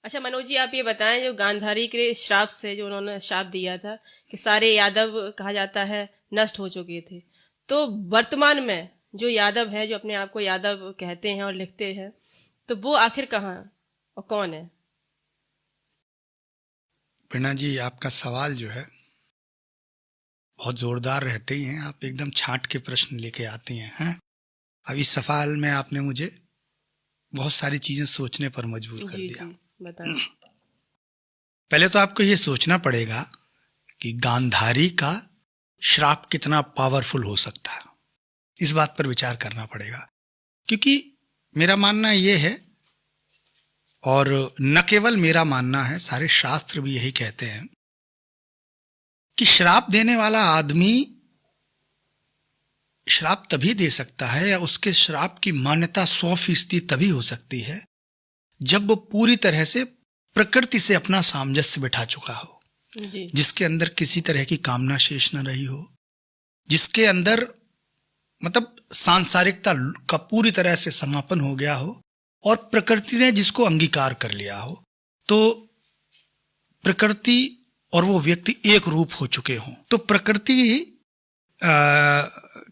अच्छा मनोज जी, आप ये बताएं, जो गांधारी के श्राप से जो उन्होंने श्राप दिया था कि सारे यादव कहा जाता है नष्ट हो चुके थे, तो वर्तमान में जो यादव है, जो अपने आप को यादव कहते हैं और लिखते हैं, तो वो आखिर कहाँ है और कौन है? प्रेरणा जी, आपका सवाल जो है बहुत जोरदार रहते ही हैं। आप एकदम छांट के प्रश्न लेके आती हैं। अब इस सवाल में आपने मुझे बहुत सारी चीजें सोचने पर मजबूर कर जी दिया। जी, बताएं। पहले तो आपको ये सोचना पड़ेगा कि गांधारी का श्राप कितना पावरफुल हो सकता है। इस बात पर विचार करना पड़ेगा, क्योंकि मेरा मानना ये है, और न केवल मेरा मानना है, सारे शास्त्र भी यही कहते हैं कि श्राप देने वाला आदमी श्राप तभी दे सकता है, या उसके श्राप की मान्यता 100% तभी हो सकती है जब वो पूरी तरह से प्रकृति से अपना सामंजस्य बिठा चुका हो, जी जिसके अंदर किसी तरह की कामना शेष न रही हो, जिसके अंदर मतलब सांसारिकता का पूरी तरह से समापन हो गया हो, और प्रकृति ने जिसको अंगीकार कर लिया हो। तो प्रकृति और वो व्यक्ति एक रूप हो चुके हों, तो प्रकृति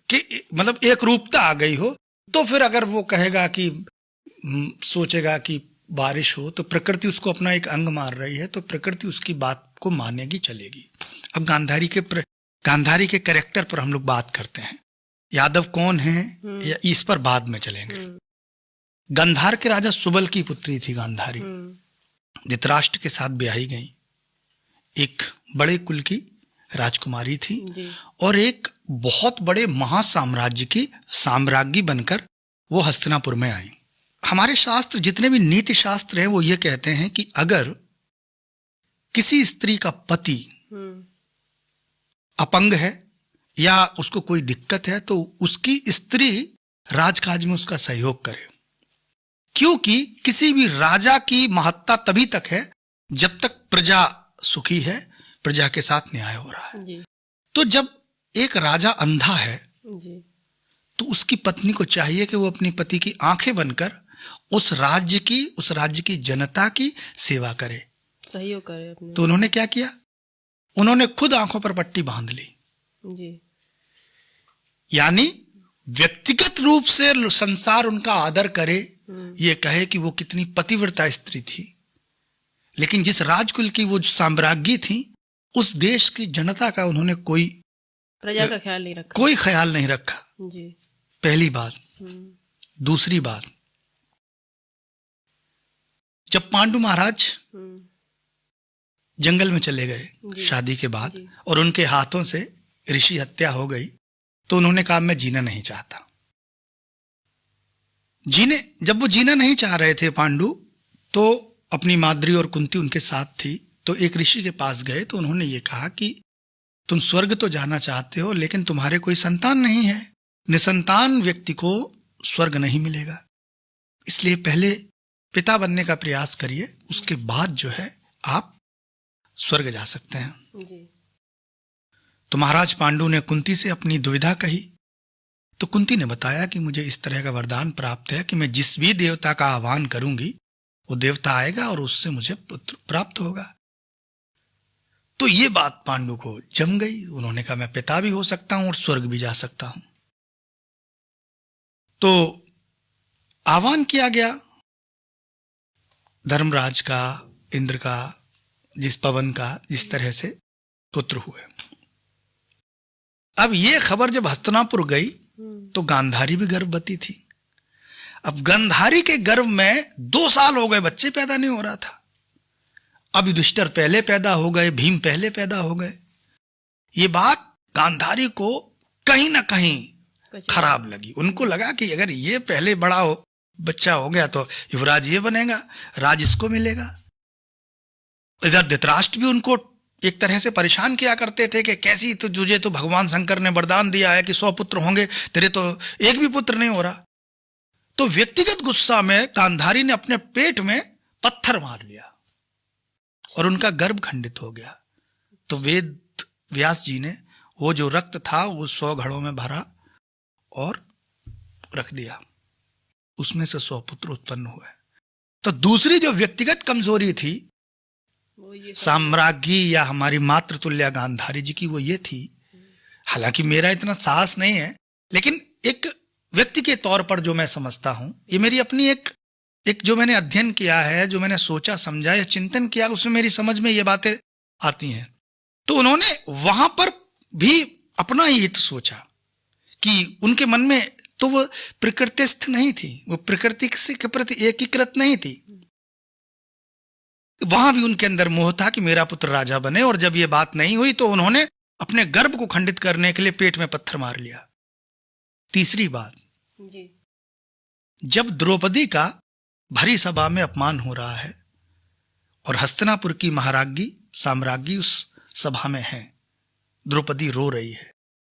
कि मतलब एक रूपता आ गई हो, तो फिर अगर वो कहेगा कि सोचेगा कि बारिश हो, तो प्रकृति उसको अपना एक अंग मान रही है, तो प्रकृति उसकी बात को मानेगी, चलेगी। अब गांधारी के कैरेक्टर पर हम लोग बात करते हैं। यादव कौन है या इस पर बाद में चलेंगे। गंधार के राजा सुबल की पुत्री थी गांधारी। धृतराष्ट्र के साथ ब्याही गई, एक बड़े कुल की राजकुमारी थी, और एक बहुत बड़े महासाम्राज्य की साम्राज्ञी बनकर वो हस्तिनापुर में आई। हमारे शास्त्र, जितने भी नीति शास्त्र हैं, वो ये कहते हैं कि अगर किसी स्त्री का पति अपंग है या उसको कोई दिक्कत है, तो उसकी स्त्री राजकाज में उसका सहयोग करे, क्योंकि किसी भी राजा की महत्ता तभी तक है जब तक प्रजा सुखी है, प्रजा के साथ न्याय हो रहा है। जी तो जब एक राजा अंधा है, जी, तो उसकी पत्नी को चाहिए कि वो अपनी पति की आंखें बनकर उस राज्य की जनता की सेवा करे, सहयोग करे अपने। तो उन्होंने क्या किया? उन्होंने खुद आंखों पर पट्टी बांध ली। जी, यानी व्यक्तिगत रूप से संसार उनका आदर करे, ये कहे कि वो कितनी पतिव्रता स्त्री थी, लेकिन जिस राजकुल की वो साम्राज्ञी थी, उस देश की जनता का उन्होंने कोई प्रजा का ख्याल नहीं रखा, कोई ख्याल नहीं रखा। जी, पहली बात। दूसरी बात, जब पांडु महाराज जंगल में चले गए शादी के बाद, और उनके हाथों से ऋषि हत्या हो गई, तो उन्होंने कहा मैं जीना नहीं चाहता। जब वो जीना नहीं चाह रहे थे पांडु, तो अपनी माद्री और कुंती उनके साथ थी, तो एक ऋषि के पास गए, तो उन्होंने ये कहा कि तुम स्वर्ग तो जाना चाहते हो, लेकिन तुम्हारे कोई संतान नहीं है, निसंतान व्यक्ति को स्वर्ग नहीं मिलेगा, इसलिए पहले पिता बनने का प्रयास करिए, उसके बाद जो है आप स्वर्ग जा सकते हैं। जी। तो महाराज पांडु ने कुंती से अपनी दुविधा कही, तो कुंती ने बताया कि मुझे इस तरह का वरदान प्राप्त है कि मैं जिस भी देवता का आह्वान करूंगी, वो देवता आएगा और उससे मुझे पुत्र प्राप्त होगा। तो ये बात पांडु को जम गई। उन्होंने कहा मैं पिता भी हो सकता हूं और स्वर्ग भी जा सकता हूं। तो आह्वान किया गया धर्मराज का, इंद्र का, जिस पवन का, जिस तरह से पुत्र हुए। अब ये खबर जब हस्तिनापुर गई, तो गांधारी भी गर्भवती थी। अब गांधारी के गर्भ में 2 साल हो गए, बच्चे पैदा नहीं हो रहा था। अब युधिष्ठिर पहले पैदा हो गए, भीम पहले पैदा हो गए। ये बात गांधारी को कहीं ना कहीं खराब लगी। उनको लगा कि अगर ये पहले बच्चा हो गया तो युवराज ये बनेगा, राज इसको मिलेगा। इधर धृतराष्ट्र भी उनको एक तरह से परेशान किया करते थे कि कैसी, तो तुझे तो भगवान शंकर ने वरदान दिया है कि 100 पुत्र होंगे, तेरे तो एक भी पुत्र नहीं हो रहा। तो व्यक्तिगत गुस्सा में गांधारी ने अपने पेट में पत्थर मार लिया और उनका गर्भ खंडित हो गया। तो वेद व्यास जी ने वो जो रक्त था वो 100 घड़ों में भरा और रख दिया, उसमें से 100 पुत्र उत्पन्न हुए। तो दूसरी जो व्यक्तिगत कमजोरी थी वो ये साम्राज्ञी या हमारी मातृतुल्य गांधारी जी की, वो ये थी, हालांकि मेरा इतना साहस नहीं है, लेकिन एक व्यक्ति के तौर पर जो मैं समझता हूं, ये मेरी अपनी एक जो मैंने अध्ययन किया है, जो मैंने सोचा समझा या चिंतन किया, उसमें मेरी समझ में ये बातें आती हैं। तो उन्होंने वहां पर भी अपना ही हित सोचा कि उनके मन में तो वो प्रकृतिस्थ नहीं थी, वो प्रकृति से के प्रति एकीकृत नहीं थी। वहां भी उनके अंदर मोह था कि मेरा पुत्र राजा बने, और जब ये बात नहीं हुई तो उन्होंने अपने गर्भ को खंडित करने के लिए पेट में पत्थर मार लिया। तीसरी बात, जी जब द्रौपदी का भरी सभा में अपमान हो रहा है और हस्तिनापुर की महाराज्ञी साम्राज्ञी उस सभा में है, द्रौपदी रो रही है,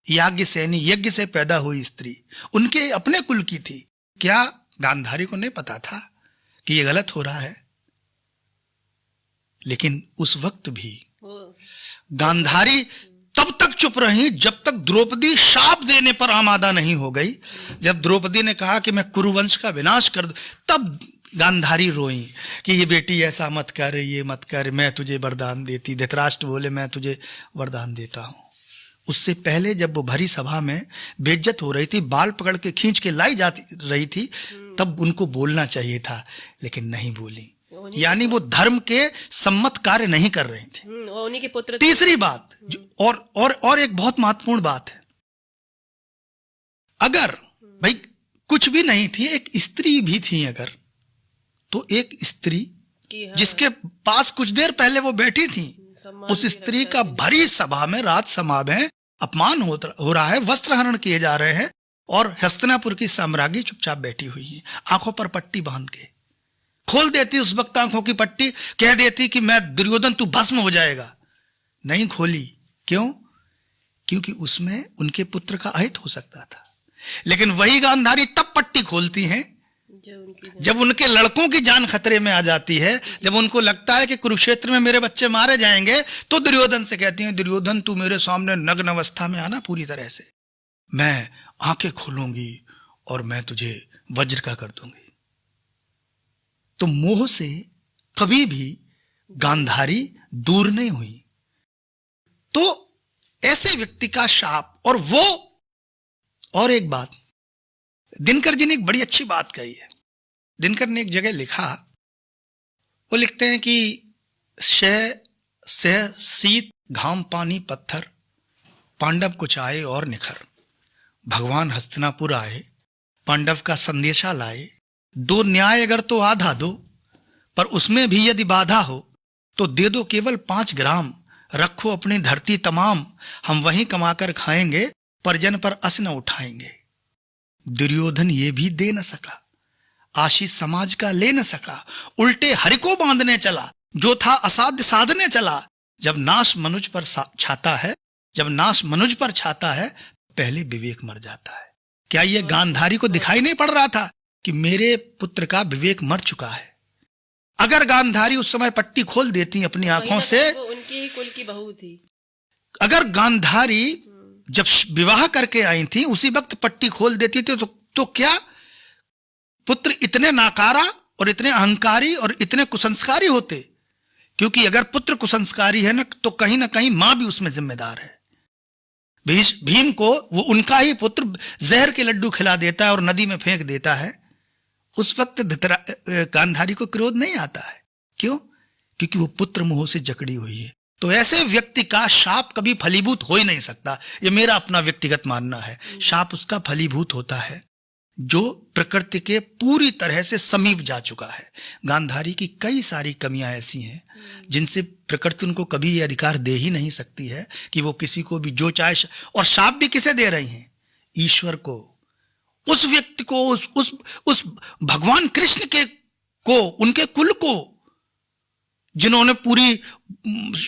याज्ञ सैनी यज्ञ से पैदा हुई स्त्री, उनके अपने कुल की थी, क्या गांधारी को नहीं पता था कि ये गलत हो रहा है? लेकिन उस वक्त भी गांधारी तब तक चुप रही जब तक द्रौपदी शाप देने पर आमादा नहीं हो गई। जब द्रौपदी ने कहा कि मैं कुरुवंश का विनाश कर दूं, तब गांधारी रोई कि ये बेटी ऐसा मत कर, ये मत कर, मैं तुझे वरदान देती। धृतराष्ट्र बोले मैं तुझे वरदान देता हूं। उससे पहले जब वो भरी सभा में बेइज्जत हो रही थी, बाल पकड़ के खींच के लाई जाती रही थी, तब उनको बोलना चाहिए था, लेकिन नहीं बोली। यानी वो धर्म के सम्मत कार्य नहीं कर रही थी। उन्हीं के पुत्र। तीसरी बात और एक बहुत महत्वपूर्ण बात है, अगर भाई कुछ भी नहीं थी, एक स्त्री भी थी अगर, तो एक स्त्री जिसके पास कुछ देर पहले वो बैठी थी, उस स्त्री का भरी सभा में, राजसभा में अपमान हो रहा है, वस्त्र हरण किए जा रहे हैं, और हस्तिनापुर की साम्राज्ञी चुपचाप बैठी हुई है, आंखों पर पट्टी बांध के। खोल देती उस वक्त आंखों की पट्टी, कह देती कि मैं दुर्योधन तू भस्म हो जाएगा। नहीं खोली, क्यों? क्योंकि उसमें उनके पुत्र का अहित हो सकता था। लेकिन वही गांधारी तब पट्टी खोलती हैं जब उनके लड़कों की जान खतरे में आ जाती है, जब उनको लगता है कि कुरुक्षेत्र में मेरे बच्चे मारे जाएंगे, तो दुर्योधन से कहती हैं, दुर्योधन तू मेरे सामने नग्न अवस्था में आना पूरी तरह से, मैं आंखें खोलूंगी और मैं तुझे वज्र का कर दूंगी। तो मोह से कभी भी गांधारी दूर नहीं हुई। तो ऐसे व्यक्ति का शाप, और वो, और एक बात दिनकर जी ने एक बड़ी अच्छी बात कही है। दिनकर ने एक जगह लिखा, वो लिखते हैं कि शह सह शीत घाम पानी पत्थर, पांडव कुछ आए और निखर। भगवान हस्तिनापुर आए, पांडव का संदेशा लाए, दो न्याय अगर तो आधा दो, पर उसमें भी यदि बाधा हो तो दे दो केवल 5 ग्राम। रखो अपनी धरती तमाम, हम वहीं कमाकर खाएंगे, परिजन पर अस न उठाएंगे। दुर्योधन ये भी दे न सका, आशीष समाज का ले न सका, उल्टे हरि को बांधने चला, जो था असाध्य साधने चला। जब नाश मनुज पर छाता है, जब नाश मनुज पर छाता है, पहले विवेक मर जाता है। क्या ये गांधारी को दिखाई नहीं पड़ रहा था कि मेरे पुत्र का विवेक मर चुका है? अगर गांधारी उस समय पट्टी खोल देती अपनी आंखों से, उनकी ही कुल की बहू थी, अगर गांधारी जब विवाह करके आई थी उसी वक्त पट्टी खोल देती थी, तो क्या पुत्र इतने नाकारा और इतने अहंकारी और इतने कुसंस्कारी होते? क्योंकि अगर पुत्र कुसंस्कारी है ना, तो कहीं ना कहीं मां भी उसमें जिम्मेदार है। भीम को वो उनका ही पुत्र जहर के लड्डू खिला देता है और नदी में फेंक देता है, उस वक्त गांधारी को क्रोध नहीं आता है। क्यों? क्योंकि वो पुत्र मोह से जकड़ी हुई है। तो ऐसे व्यक्ति का शाप कभी फलीभूत हो ही नहीं सकता। ये मेरा अपना व्यक्तिगत मानना है। शाप उसका फलीभूत होता है जो प्रकृति के पूरी तरह से समीप जा चुका है। गांधारी की कई सारी कमियां ऐसी हैं जिनसे प्रकृति उनको कभी ये अधिकार दे ही नहीं सकती है कि वो किसी को भी जो चाहे, और शाप भी किसे दे रही हैं? ईश्वर को, उस व्यक्ति को, उस भगवान कृष्ण को, उनके कुल को, जिन्होंने पूरी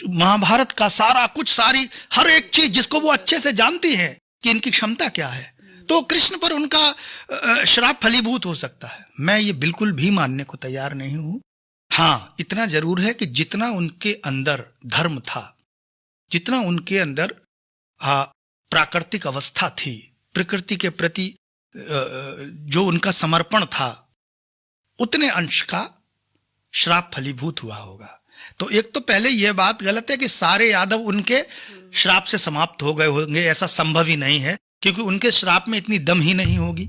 महाभारत का सारा कुछ, सारी हर एक चीज जिसको वो अच्छे से जानती है कि इनकी क्षमता क्या है, तो कृष्ण पर उनका श्राप फलीभूत हो सकता है। मैं ये बिल्कुल भी मानने को तैयार नहीं हूं। हाँ, इतना जरूर है कि जितना उनके अंदर धर्म था, जितना उनके अंदर प्राकृतिक अवस्था थी, प्रकृति के प्रति जो उनका समर्पण था, उतने अंश का श्राप फलीभूत हुआ होगा। तो एक तो पहले यह बात गलत है कि सारे यादव उनके श्राप से समाप्त हो गए होंगे, ऐसा संभव ही नहीं है, क्योंकि उनके श्राप में इतनी दम ही नहीं होगी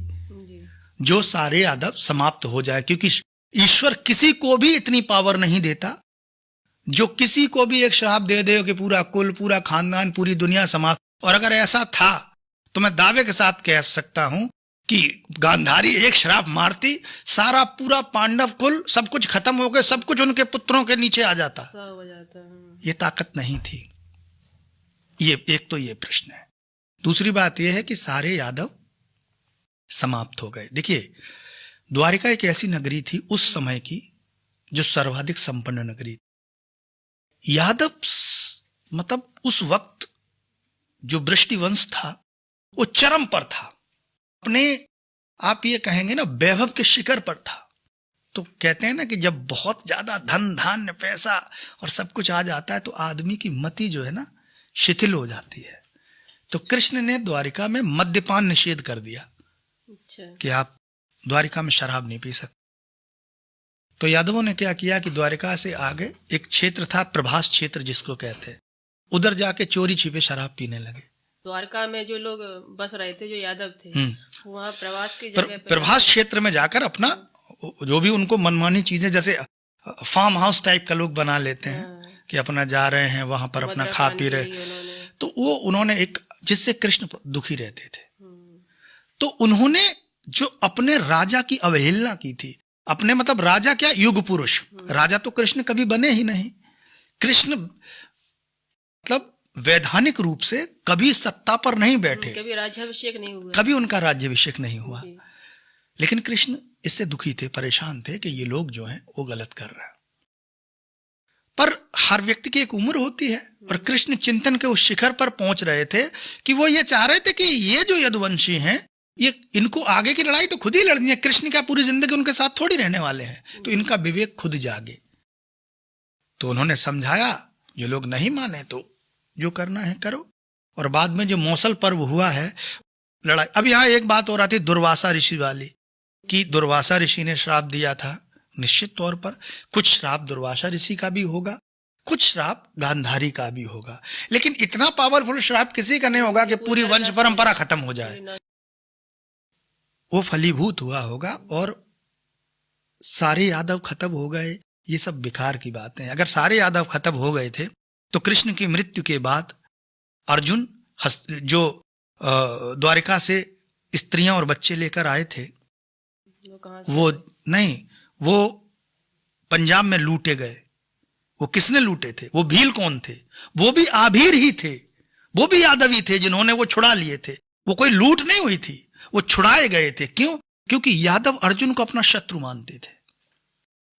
जो सारे यादव समाप्त हो जाए, क्योंकि ईश्वर किसी को भी इतनी पावर नहीं देता जो किसी को भी एक श्राप दे दे कि पूरा कुल, पूरा खानदान, पूरी दुनिया समाप्त। और अगर ऐसा था तो मैं दावे के साथ कह सकता हूं कि गांधारी एक श्राप मारती, सारा पूरा पांडव कुल सब कुछ खत्म हो गए, सब कुछ उनके पुत्रों के नीचे आ जाता। ये ताकत नहीं थी। ये एक तो ये प्रश्न है। दूसरी बात यह है कि सारे यादव समाप्त हो गए। देखिए, द्वारिका एक ऐसी नगरी थी उस समय की जो सर्वाधिक संपन्न नगरी थी। यादव मतलब उस वक्त जो वृष्टिवंश था वो चरम पर था, अपने आप ये कहेंगे ना वैभव के शिखर पर था। तो कहते हैं ना कि जब बहुत ज्यादा धन धान्य पैसा और सब कुछ आ जाता है तो आदमी की मति जो है ना शिथिल हो जाती है। तो कृष्ण ने द्वारिका में मद्यपान निषेध कर दिया। अच्छा। कि आप द्वारिका में शराब नहीं पी सकते। तो यादवों ने क्या किया कि द्वारिका से आगे एक क्षेत्र था, प्रभास क्षेत्र जिसको कहते हैं, उधर जाके चोरी छिपे शराब पीने लगे। द्वारका में जो लोग बस रहे थे, जो यादव थे, वहाँ प्रभास की जगह प्रभास क्षेत्र में जाकर अपना जो भी उनको मनमानी चीजें, जैसे फार्म हाउस टाइप का लोग बना लेते हैं कि अपना जा रहे हैं वहां पर अपना खा पी रहे, तो वो उन्होंने एक, जिससे कृष्ण दुखी रहते थे, तो उन्होंने जो अपने राजा की अवहेलना की थी, अपने मतलब राजा क्या, युग पुरुष, राजा तो कृष्ण कभी बने ही नहीं। कृष्ण मतलब वैधानिक रूप से कभी सत्ता पर नहीं बैठे, कभी राज्याभिषेक नहीं हुआ, कभी उनका राज्याभिषेक नहीं हुआ। लेकिन कृष्ण इससे दुखी थे, परेशान थे कि ये लोग जो हैं वो गलत कर रहे हैं। पर हर व्यक्ति की एक उम्र होती है, और कृष्ण चिंतन के उस शिखर पर पहुंच रहे थे कि वो ये चाह रहे थे कि ये जो यदुवंशी हैं, ये इनको आगे की लड़ाई तो खुद ही लड़नी है, कृष्ण क्या पूरी जिंदगी उनके साथ थोड़ी रहने वाले हैं, तो इनका विवेक खुद जागे। तो उन्होंने समझाया, जो लोग नहीं माने तो जो करना है करो। और बाद में जो मौसल पर्व हुआ है लड़ाई, अब यहाँ एक बात और आती, दुर्वासा ऋषि वाली, कि दुर्वासा ऋषि ने श्राप दिया था। निश्चित तौर पर कुछ श्राप दुर्वासा ऋषि का भी होगा, कुछ श्राप गांधारी का भी होगा, लेकिन इतना पावरफुल श्राप किसी का नहीं होगा कि पूरी वंश परंपरा खत्म हो जाए। वो फलीभूत हुआ होगा और सारे यादव खत्म हो गए। ये सब बेकार की बातें हैं। अगर सारे यादव खत्म हो गए थे तो कृष्ण की मृत्यु के बाद अर्जुन जो द्वारिका से स्त्रियां और बच्चे लेकर आए थे, वो नहीं, वो पंजाब में लूटे गए। वो किसने लूटे थे? वो भील कौन थे? वो भी आभीर ही थे, वो भी यादव ही थे जिन्होंने वो छुड़ा लिए थे। वो कोई लूट नहीं हुई थी, वो छुड़ाए गए थे। क्यों? क्योंकि यादव अर्जुन को अपना शत्रु मानते थे।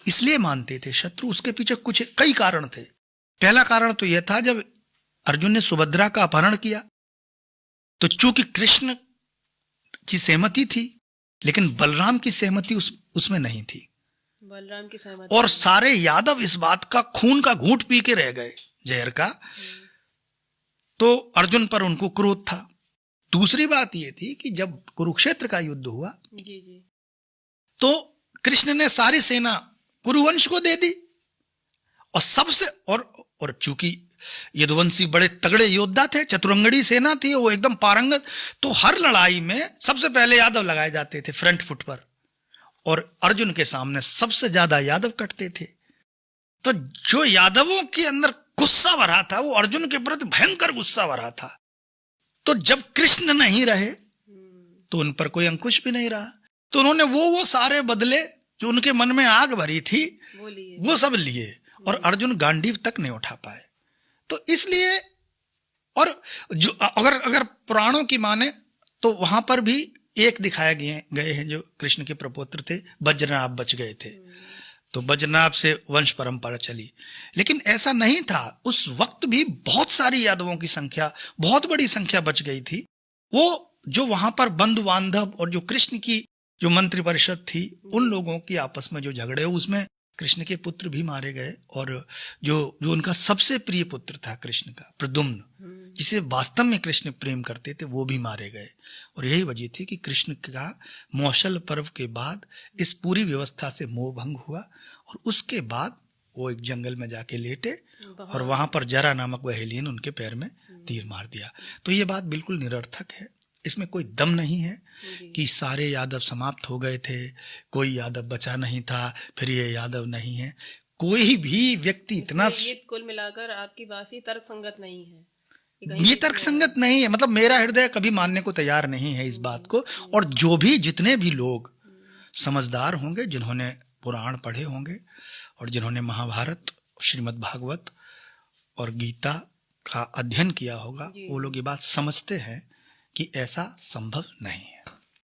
इसलिए मानते थे शत्रु, उसके पीछे कुछ कई कारण थे। पहला कारण तो यह था, जब अर्जुन ने सुभद्रा का अपहरण किया तो चूंकि कृष्ण की सहमति थी, लेकिन बलराम की सहमति उसमें नहीं थी। बलराम की सहमति, और सारे यादव इस बात का खून का घूंट पी के रह गए, जहर का। तो अर्जुन पर उनको क्रोध था। दूसरी बात यह थी कि जब कुरुक्षेत्र का युद्ध हुआ तो कृष्ण ने सारी सेना कुरुवंश को दे दी, और सबसे और चूंकि यदुवंशी बड़े तगड़े योद्धा थे, चतुरंगड़ी सेना थी, वो एकदम पारंगत, तो हर लड़ाई में सबसे पहले यादव लगाए जाते थे फ्रंट फुट पर, और अर्जुन के सामने सबसे ज्यादा यादव कटते थे। तो जो यादवों के अंदर गुस्सा भरा था, वो अर्जुन के प्रति भयंकर गुस्सा भरा था। तो जब कृष्ण नहीं रहे तो उन पर कोई अंकुश भी नहीं रहा। तो उन्होंने वो सारे बदले जो उनके मन में आग भरी थी वो सब लिए, और अर्जुन गांडीव तक नहीं उठा पाए। तो इसलिए, और जो अगर पुराणों की माने तो वहां पर भी एक दिखाया गए हैं, जो कृष्ण के प्रपुत्र थे, वज्रनाभ बच गए थे। तो वज्रनाभ से वंश परंपरा चली। लेकिन ऐसा नहीं था, उस वक्त भी बहुत सारी यादवों की संख्या, बहुत बड़ी संख्या बच गई थी। वो जो वहां पर बंधु बांधव और जो कृष्ण की जो मंत्री परिषद थी, उन लोगों की आपस में जो झगड़े, उसमें कृष्ण के पुत्र भी मारे गए। और जो उनका सबसे प्रिय पुत्र था कृष्ण का, प्रद्युम्न, जिसे वास्तव में कृष्ण प्रेम करते थे, वो भी मारे गए। और यही वजह थी कि कृष्ण का मौसल पर्व के बाद इस पूरी व्यवस्था से मोह भंग हुआ और उसके बाद वो एक जंगल में जाके लेटे और वहां पर जरा नामक वह एलियन उनके पैर में तीर मार दिया। तो ये बात बिल्कुल निरर्थक है, इसमें कोई दम नहीं है कि सारे यादव समाप्त हो गए थे, कोई यादव बचा नहीं था, फिर ये यादव नहीं है। कोई भी व्यक्ति इतना, ये कुल मिलाकर आपकी बात ही तर्कसंगत नहीं है, ये तर्कसंगत नहीं है, मतलब मेरा हृदय कभी मानने को तैयार नहीं है इस बात को। और जो भी जितने भी लोग समझदार होंगे, जिन्होंने पुराण पढ़े होंगे और जिन्होंने महाभारत, श्रीमद् भागवत और गीता का अध्ययन किया होगा, वो लोग ये बात समझते हैं कि ऐसा संभव नहीं है।